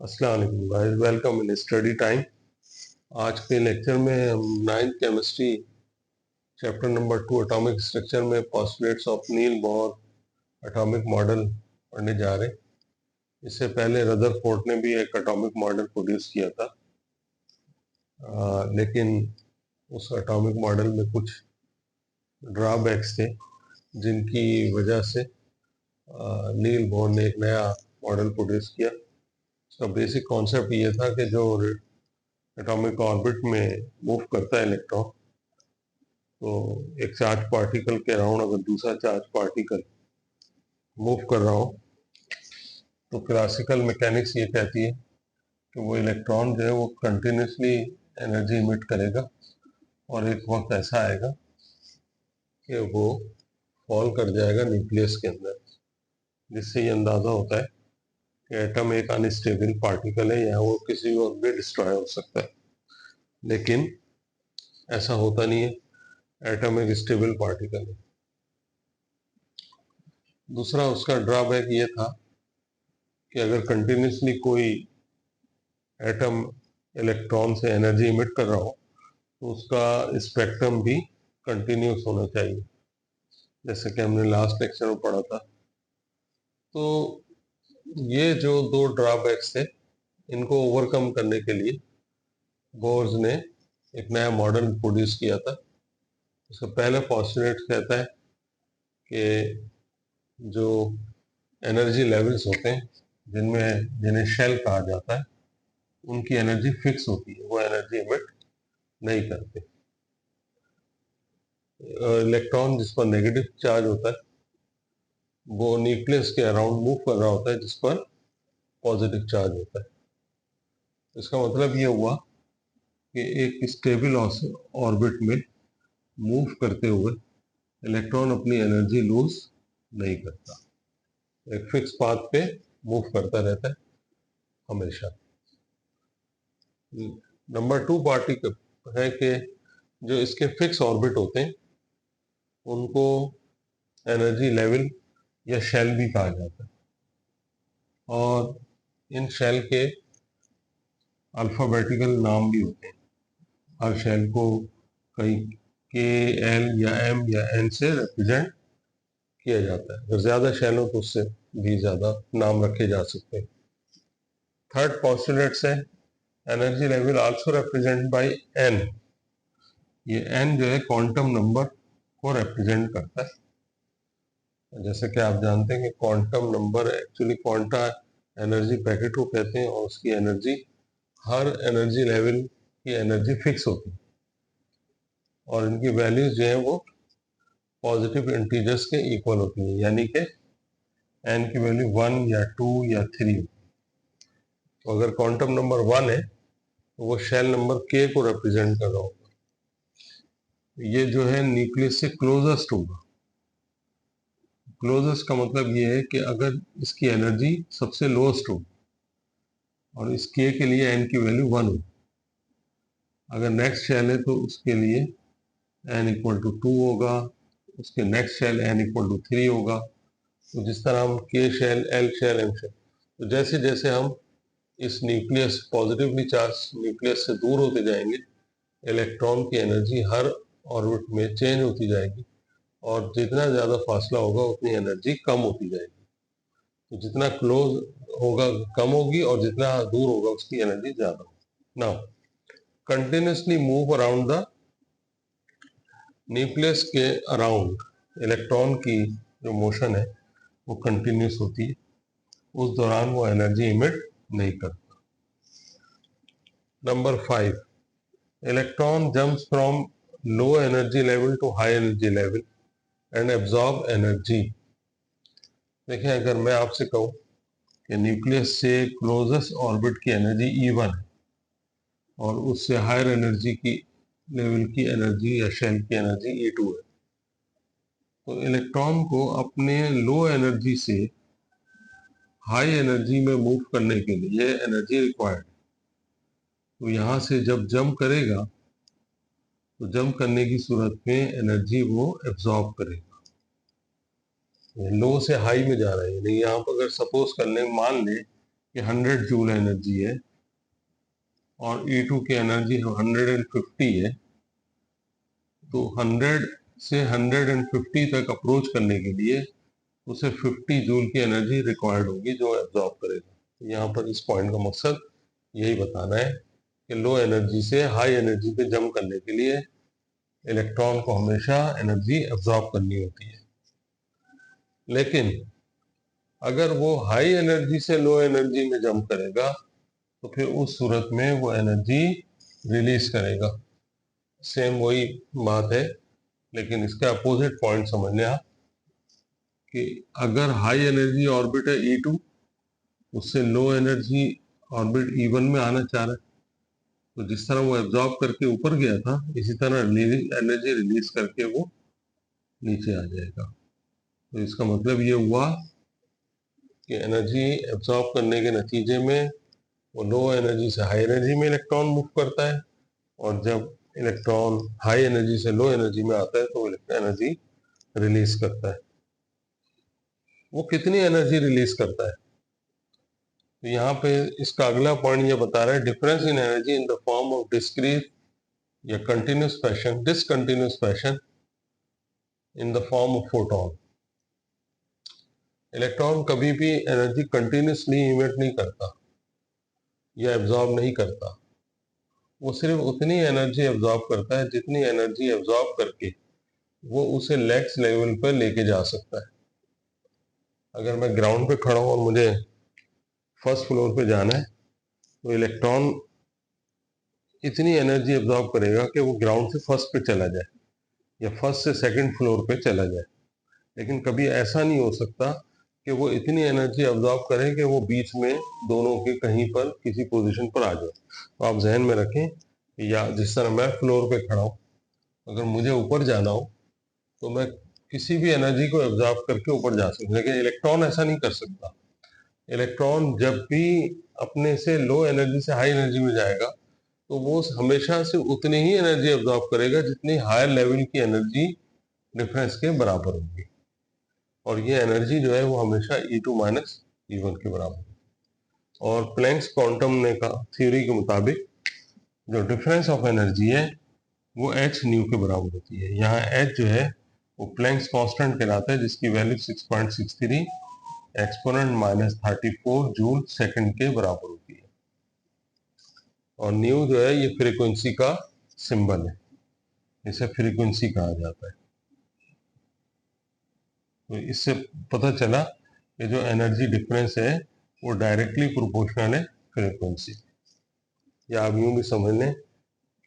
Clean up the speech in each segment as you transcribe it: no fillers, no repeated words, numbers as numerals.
अस्सलाम वालेकुम guys, welcome in study time. आज के लेक्चर में हम ninth chemistry chapter number 2 atomic structure में postulates of Niels Bohr atomic model पढ़ने जा रहे हैं। इससे पहले रदरफोर्ड ने भी एक एटॉमिक मॉडल प्रोड्यूस किया था, लेकिन उस एटॉमिक मॉडल में कुछ ड्रॉबैक्स थे जिनकी वजह से नील बोर ने एक नया मॉडल प्रोड्यूस किया। उसका बेसिक कॉन्सेप्ट ये था कि जो एटॉमिक ऑर्बिट में मूव करता है इलेक्ट्रॉन, तो एक चार्ज पार्टिकल के अराउंड अगर दूसरा चार्ज पार्टिकल मूव कर रहा हो तो क्लासिकल मैकेनिक्स ये कहती है कि वो इलेक्ट्रॉन जो है वो कंटिन्यूसली एनर्जी इमिट करेगा और एक वक्त ऐसा आएगा कि वो फॉल कर जाएगा न्यूक्लियस के अंदर, जिससे ये अंदाज़ा होता है कि एटम एक अनस्टेबल पार्टिकल है या वो किसी वक्त भी डिस्ट्रॉय हो सकता है। लेकिन ऐसा होता नहीं है, एटम एक स्टेबल पार्टिकल है। दूसरा उसका ड्रॉबैक ये था कि अगर कंटिन्यूसली कोई एटम इलेक्ट्रॉन से एनर्जी इमिट कर रहा हो तो उसका स्पेक्ट्रम भी कंटिन्यूस होना चाहिए, जैसे कि हमने लास्ट लेक्चर में पढ़ा था। तो ये जो दो ड्रॉबैक्स थे, इनको ओवरकम करने के लिए बोर्स ने एक नया मॉडल प्रोड्यूस किया था। उसका पहला पोस्टुलेट कहता है कि जो एनर्जी लेवल्स होते हैं जिन्हें शेल कहा जाता है, उनकी एनर्जी फिक्स होती है, वो एनर्जी इमिट नहीं करते। इलेक्ट्रॉन जिस पर नेगेटिव चार्ज होता है वो न्यूक्लियस के अराउंड मूव कर रहा होता है जिस पर पॉजिटिव चार्ज होता है। इसका मतलब ये हुआ कि एक स्टेबल ऑर्बिट में मूव करते हुए इलेक्ट्रॉन अपनी एनर्जी लूज नहीं करता, एक फिक्स पाथ पे मूव करता रहता है हमेशा। नंबर 2 पार्टिकल है कि जो इसके फिक्स ऑर्बिट होते हैं उनको एनर्जी लेवल या शेल भी कहा जाता है, और इन शेल के अल्फाबेटिकल नाम भी होते हैं। हर शेल को कई के, एल या एम या एन से रिप्रेजेंट किया जाता है। अगर ज़्यादा शेल हो तो उससे भी ज़्यादा नाम रखे जा सकते हैं। थर्ड पोस्टुलेट्स है energy level also represent by N. ये एन जो है क्वांटम नंबर को रिप्रेजेंट करता है। जैसे कि आप जानते हैं कि quantum number actually quanta energy packet को कहते हैं, और उसकी एनर्जी हर एनर्जी लेवल की एनर्जी फिक्स होती है, और इनकी वैल्यूज जो है वो पॉजिटिव इंटीजर्स के इक्वल होती है, यानी कि एन की वैल्यू 1 या 2 या 3। तो अगर क्वांटम नंबर 1 है तो वो शेल नंबर के को रिप्रेजेंट कर रहा होगा। ये जो है न्यूक्लियस से क्लोजेस्ट होगा। क्लोजेस्ट का मतलब ये है कि अगर इसकी एनर्जी सबसे लोएस्ट हो और इस के लिए एन की वैल्यू 1 हो, अगर नेक्स्ट शेल है तो उसके लिए एन इक्वल टू 2 होगा, उसके next shell N equal to 3 होगा। तो जिस तरह हम K shell, L shell, M shell, तो जैसे जैसे हम इस न्यूक्लियस पॉजिटिवली चार्ज न्यूक्लियस से दूर होते जाएंगे, इलेक्ट्रॉन की एनर्जी हर ऑर्बिट में चेंज होती जाएगी, और जितना ज़्यादा फासला होगा उतनी एनर्जी कम होती जाएगी। तो जितना क्लोज होगा कम होगी, और जितना दूर होगा उसकी एनर्जी ज़्यादा होगी। Now continuously move around the nucleus के अराउंड इलेक्ट्रॉन की जो मोशन है वो कंटिन्यूस होती है, उस दौरान वो एनर्जी इमिट नहीं करता। Number 5, electron jumps from low energy level to high energy level and absorb energy. देखें, अगर मैं आपसे कहूँ कि न्यूक्लियस से क्लोजेस्ट ऑर्बिट की एनर्जी E1 है और उससे हायर एनर्जी की लेवल की एनर्जी या शेल की एनर्जी E2 है, तो इलेक्ट्रॉन को अपने लो एनर्जी से हाई एनर्जी में मूव करने के लिए एनर्जी रिक्वायर्ड। तो यहाँ से जब जंप करेगा तो जंप करने की सूरत में एनर्जी वो एब्जॉर्ब करेगा। लो से हाई में जा रहा है, यानी यहाँ पर अगर सपोज कर लें, मान लें कि 100 जूल एनर्जी है और E2 की एनर्जी 150 है, तो 100 से 150 तक अप्रोच करने के लिए उसे 50 जूल की एनर्जी रिक्वायर्ड होगी जो एब्जॉर्ब करेगा। यहाँ पर इस पॉइंट का मकसद यही बताना है कि लो एनर्जी से हाई एनर्जी पे जंप करने के लिए इलेक्ट्रॉन को हमेशा एनर्जी एब्जॉर्ब करनी होती है, लेकिन अगर वो हाई एनर्जी से लो एनर्जी में जंप करेगा तो फिर उस सूरत में वो एनर्जी रिलीज करेगा। सेम वही बात है, लेकिन इसका अपोजिट पॉइंट समझने आप कि अगर हाई एनर्जी ऑर्बिट है E2, उससे लो एनर्जी ऑर्बिट E1 में आना चाह रहा है, तो जिस तरह वो एब्जॉर्ब करके ऊपर गया था, इसी तरह एनर्जी रिलीज करके वो नीचे आ जाएगा। तो इसका मतलब ये हुआ कि एनर्जी एब्जॉर्ब करने के नतीजे में वो लो एनर्जी से हाई एनर्जी में इलेक्ट्रॉन मूव करता है, और जब इलेक्ट्रॉन हाई एनर्जी से लो एनर्जी में आता है तो एनर्जी रिलीज करता है। वो कितनी एनर्जी रिलीज करता है, तो यहाँ पे इसका अगला पॉइंट ये बता रहा है, difference in energy in the form of discrete या continuous fashion, discontinuous fashion in the form of photon. Electron कभी भी एनर्जी कंटिन्यूसली इमिट नहीं करता या एब्जॉर्ब नहीं करता, वो सिर्फ उतनी एनर्जी एब्जॉर्ब करता है जितनी एनर्जी एब्जॉर्ब करके वो उसे नेक्स्ट लेवल पर लेके जा सकता है। अगर मैं ग्राउंड पे खड़ा हूँ और मुझे फर्स्ट फ्लोर पे जाना है, तो इलेक्ट्रॉन इतनी एनर्जी एब्जॉर्ब करेगा कि वो ग्राउंड से फर्स्ट पे चला जाए या फर्स्ट से सेकंड फ्लोर पे चला जाए, लेकिन कभी ऐसा नहीं हो सकता कि वो इतनी एनर्जी एब्जॉर्ब करे कि वो बीच में दोनों के कहीं पर किसी पोजीशन पर आ जाए। तो आप जहन में रखें, या जिस तरह मैं फ्लोर पे खड़ा हूँ, अगर मुझे ऊपर जाना हो तो मैं किसी भी एनर्जी को एब्जॉर्ब करके ऊपर जा सकता हूँ, लेकिन इलेक्ट्रॉन ऐसा नहीं कर सकता। इलेक्ट्रॉन जब भी अपने से लो एनर्जी से हाई एनर्जी में जाएगा तो वो हमेशा से उतनी ही एनर्जी एब्जॉर्ब करेगा जितनी हायर लेवल की एनर्जी डिफरेंस के बराबर होगी, और ये एनर्जी जो है वो हमेशा E2 माइनस E1 के बराबर है। और प्लैंक्स क्वांटम ने का थ्योरी के मुताबिक जो डिफरेंस ऑफ एनर्जी है वो h न्यू के बराबर होती है। यहाँ h जो है वो प्लैंक्स कांस्टेंट कहलाता है, जिसकी value 6.63 exponent minus 34 joule second के बराबर होती है। और न्यू जो है ये फ्रीक्वेंसी का सिंबल है, इसे फ्रीक्वेंसी कहा जाता है। तो इससे पता चला कि जो एनर्जी डिफरेंस है वो डायरेक्टली प्रोपोर्शनल है फ्रीक्वेंसी। या आप यूं भी समझ लें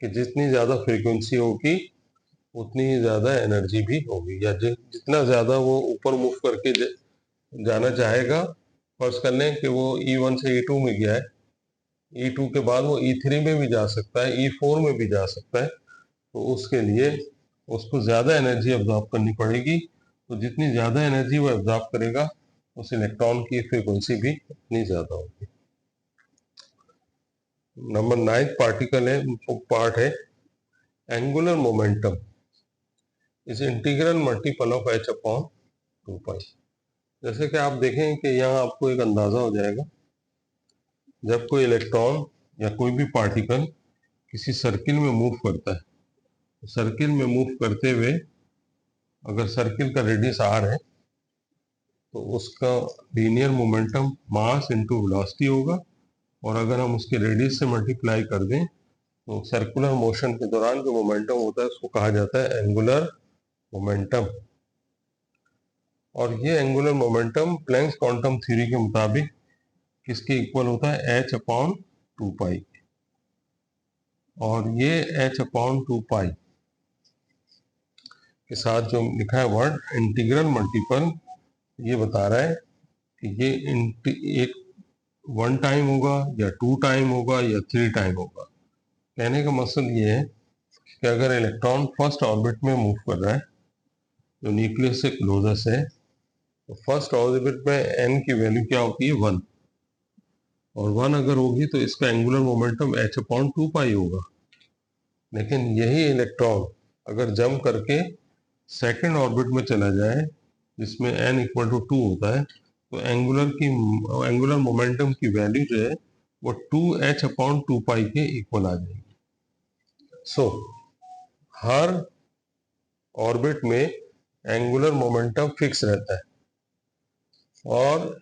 कि जितनी ज़्यादा फ्रीक्वेंसी होगी उतनी ही ज़्यादा एनर्जी भी होगी, या जितना ज़्यादा वो ऊपर मूव करके जाना चाहेगा, फर्ज कर लें कि वो E1 से E2 में गया है, E2 के बाद वो E3 में भी जा सकता है, E4 में भी जा सकता है, तो उसके लिए उसको ज़्यादा एनर्जी एब्जॉर्ब करनी पड़ेगी। तो जितनी ज़्यादा एनर्जी वो एब्जॉर्ब करेगा उस इलेक्ट्रॉन की फ्रीक्वेंसी भी उतनी ज़्यादा होगी। नंबर 9 पार्टिकल है, पार्ट है angular momentum is integral multiple of h upon 2 पाई। जैसे कि आप देखें कि यहाँ आपको एक अंदाज़ा हो जाएगा, जब कोई इलेक्ट्रॉन या कोई भी पार्टिकल किसी सर्किल में मूव करता है, तो सर्किल में मूव करते हुए अगर सर्किल का रेडियस r है तो उसका linear momentum mass into velocity होगा, और अगर हम उसके रेडियस से मल्टीप्लाई कर दें तो सर्कुलर मोशन के दौरान जो मोमेंटम होता है उसको कहा जाता है एंगुलर मोमेंटम। और ये angular momentum Planck's quantum theory के मुताबिक किसके इक्वल होता है, h अपॉन 2 पाई। और ये h अपॉन 2 पाई के साथ जो लिखा है वर्ड इंटीग्रल मल्टीपल, ये बता रहा है कि ये एक 1 टाइम होगा या 2 टाइम होगा या 3 टाइम होगा। कहने का मकसद ये है कि अगर इलेक्ट्रॉन फर्स्ट ऑर्बिट में मूव कर रहा है जो न्यूक्लियस से क्लोजेस्ट है, तो फर्स्ट ऑर्बिट में n की वैल्यू क्या होती है, 1, और 1 अगर होगी तो इसका एंगुलर मोमेंटम h अपॉन 2 पाई होगा। लेकिन यही इलेक्ट्रॉन अगर जंप करके सेकंड ऑर्बिट में चला जाए जिसमें n इक्वल टू 2 होता है, तो एंगुलर मोमेंटम की वैल्यू जो है वो 2h/2π के इक्वल आ जाएगी। सो हर ऑर्बिट में एंगुलर मोमेंटम फिक्स रहता है और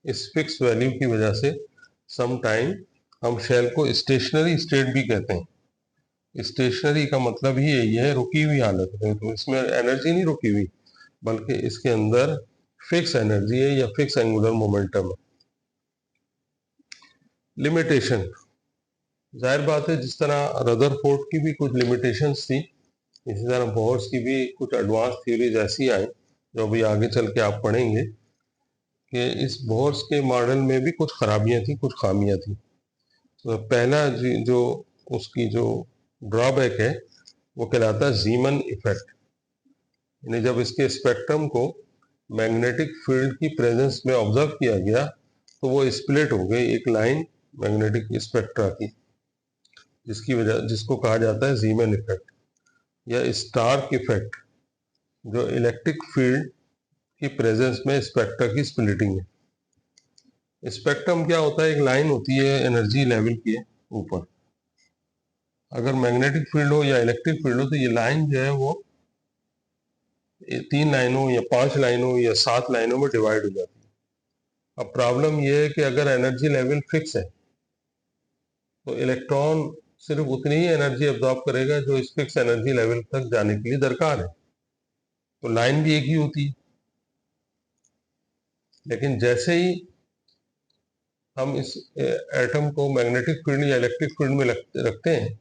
इस फिक्स वैल्यू की वजह से सम टाइम हम शेल को स्टेशनरी स्टेट भी कहते हैं। स्टेशनरी का मतलब ही यही है, रुकी हुई हालत में। तो इसमें एनर्जी नहीं रुकी हुई, बल्कि इसके अंदर फिक्स एनर्जी है या फिक्स एंगुलर मोमेंटम है। लिमिटेशन, जाहिर बात है जिस तरह रदरफोर्ड की भी कुछ लिमिटेशंस थी, इसी तरह बोर्स की भी कुछ एडवांस थ्योरीज ऐसी आई जो अभी आगे चल के आप पढ़ेंगे कि इस बोर्स के मॉडल में भी कुछ खराबियां थी, कुछ खामियां थी। तो पहला जो उसकी जो ड्रॉबैक है वो कहलाता है जीमन इफेक्ट, यानी जब इसके स्पेक्ट्रम को मैग्नेटिक फील्ड की प्रेजेंस में ऑब्जर्व किया गया तो वो स्प्लिट हो गई एक लाइन मैग्नेटिक स्पेक्ट्रा की, जिसको कहा जाता है जीमन इफेक्ट या स्टार्क इफेक्ट, जो इलेक्ट्रिक फील्ड की प्रेजेंस में स्पेक्ट्रा की स्प्लिटिंग है। स्पेक्ट्रम क्या होता है? एक लाइन होती है एनर्जी लेवल के ऊपर। अगर मैग्नेटिक फील्ड हो या इलेक्ट्रिक फील्ड हो तो ये लाइन जो है वो 3 लाइनों या 5 लाइनों या 7 लाइनों में डिवाइड हो जाती है। अब प्रॉब्लम ये है कि अगर एनर्जी लेवल फिक्स है तो इलेक्ट्रॉन सिर्फ उतनी ही एनर्जी एब्जॉर्ब करेगा जो इस फिक्स एनर्जी लेवल तक जाने के लिए दरकार है। तो लाइन भी एक ही होती है, लेकिन जैसे ही हम इस एटम को मैग्नेटिक फील्ड या इलेक्ट्रिक फील्ड में रखते हैं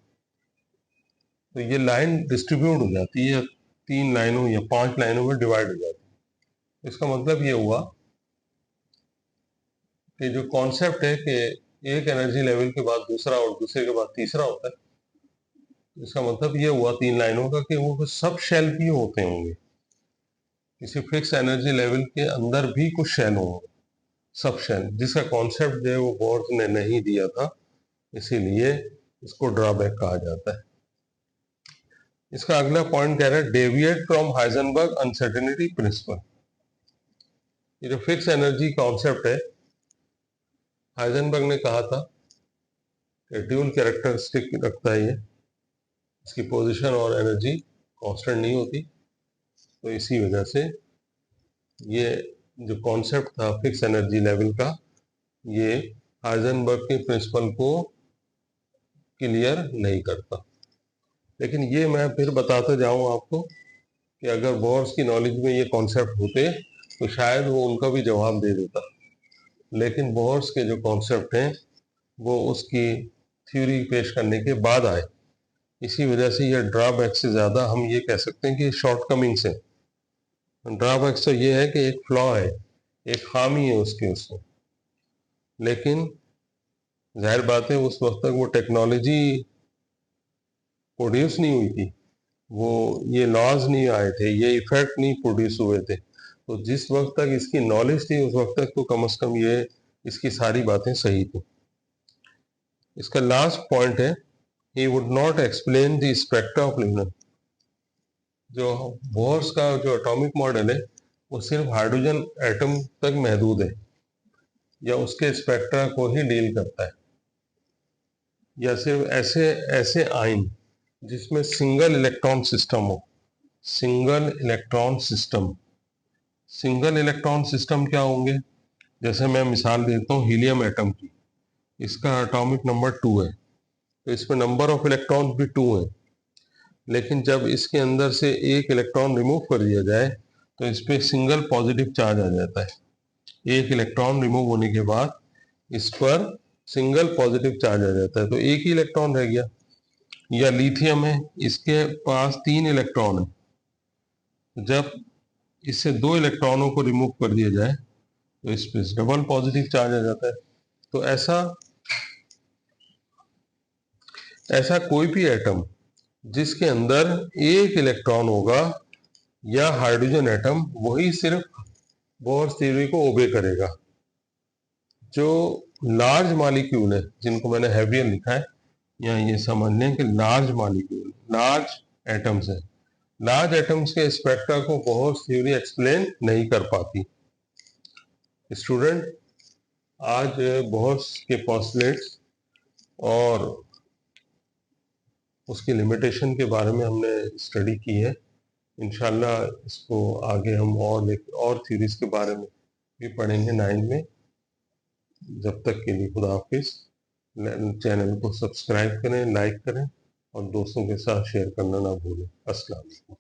तो ये लाइन डिस्ट्रीब्यूट हो जाती है, 3 लाइनों या 5 लाइनों में डिवाइड हो जाती है। इसका मतलब ये हुआ कि जो कॉन्सेप्ट है कि एक एनर्जी लेवल के बाद दूसरा और दूसरे के बाद तीसरा होता है, इसका मतलब ये हुआ 3 लाइनों का कि वो सब शेल भी होते होंगे, किसी फिक्स एनर्जी लेवल के अंदर भी कुछ शेल होंगे, सब शेल, जिसका कॉन्सेप्ट जो है वो बोर्स ने नहीं दिया था, इसीलिए इसको ड्रॉबैक कहा जाता है। इसका अगला पॉइंट कह रहा है deviate from Heisenberg uncertainty principle. ये जो फिक्स एनर्जी कॉन्सेप्ट है, हाइजेनबर्ग ने कहा था कि ड्यूल कैरेक्टरिस्टिक रखता है, ये इसकी पोजीशन और एनर्जी कांस्टेंट नहीं होती। तो इसी वजह से ये जो कॉन्सेप्ट था फिक्स एनर्जी लेवल का, ये हाइजेनबर्ग के प्रिंसिपल को क्लियर नहीं करता। लेकिन ये मैं फिर बताते जाऊं आपको कि अगर बोर्स की नॉलेज में ये कॉन्सेप्ट होते तो शायद वो उनका भी जवाब दे देता। लेकिन बोर्स के जो कॉन्सेप्ट हैं वो उसकी थ्योरी पेश करने के बाद आए, इसी वजह से ये ड्रॉबैक से ज़्यादा हम ये कह सकते हैं कि शॉर्टकमिंग्स है। ड्रॉबैक्स तो ये है कि एक फ्लॉ है, एक खामी है उसमें। लेकिन जाहिर बात है उस वक्त तक वो टेक्नोलॉजी प्रोड्यूस नहीं हुई थी, वो ये लॉज नहीं आए थे, ये इफेक्ट नहीं प्रोड्यूस हुए थे। तो जिस वक्त तक इसकी नॉलेज थी उस वक्त तक तो कम से कम ये इसकी सारी बातें सही थी। इसका लास्ट पॉइंट है he would not explain the spectra of lunar. जो बोर्स का जो एटॉमिक मॉडल है वो सिर्फ हाइड्रोजन एटम तक महदूद है या उसके स्पेक्ट्रा को ही डील करता है, या सिर्फ ऐसे आयन जिसमें सिंगल इलेक्ट्रॉन सिस्टम हो। Single electron system, single electron system क्या होंगे? जैसे मैं मिसाल देता हूँ हीलियम एटम की, इसका एटॉमिक नंबर 2 है, तो इसमें नंबर ऑफ इलेक्ट्रॉन भी 2 है। लेकिन जब इसके अंदर से एक इलेक्ट्रॉन रिमूव कर दिया जाए तो इस पर सिंगल पॉजिटिव चार्ज आ जाता है। एक इलेक्ट्रॉन रिमूव होने के बाद इस पर सिंगल पॉजिटिव चार्ज आ जाता है, तो एक ही इलेक्ट्रॉन रह गया। या लिथियम है, इसके पास 3 इलेक्ट्रॉन है, जब इससे 2 इलेक्ट्रॉनों को रिमूव कर दिया जाए तो इस पर डबल पॉजिटिव चार्ज आ जाता है। तो ऐसा कोई भी एटम जिसके अंदर एक इलेक्ट्रॉन होगा या हाइड्रोजन एटम, वही सिर्फ बोर्स थ्योरी को ओबे करेगा। जो लार्ज मॉलिक्यूल है, जिनको मैंने हैवियर लिखा है, या ये समझ लें कि लार्ज मॉलिक्यूल, लार्ज एटम्स है, लार्ज एटम्स के स्पेक्ट्रा को बोर्स थ्योरी एक्सप्लेन नहीं कर पाती। स्टूडेंट, आज बोह्स के पोस्टलेट्स और उसकी लिमिटेशन के बारे में हमने स्टडी की है। इंशाल्लाह इसको आगे हम और थ्योरीज के बारे में भी पढ़ेंगे 9 में। जब तक के लिए खुदा हाफिज। चैनल को सब्सक्राइब करें, लाइक करें और दोस्तों के साथ शेयर करना ना भूलें। अस्सलाम वालेकुम।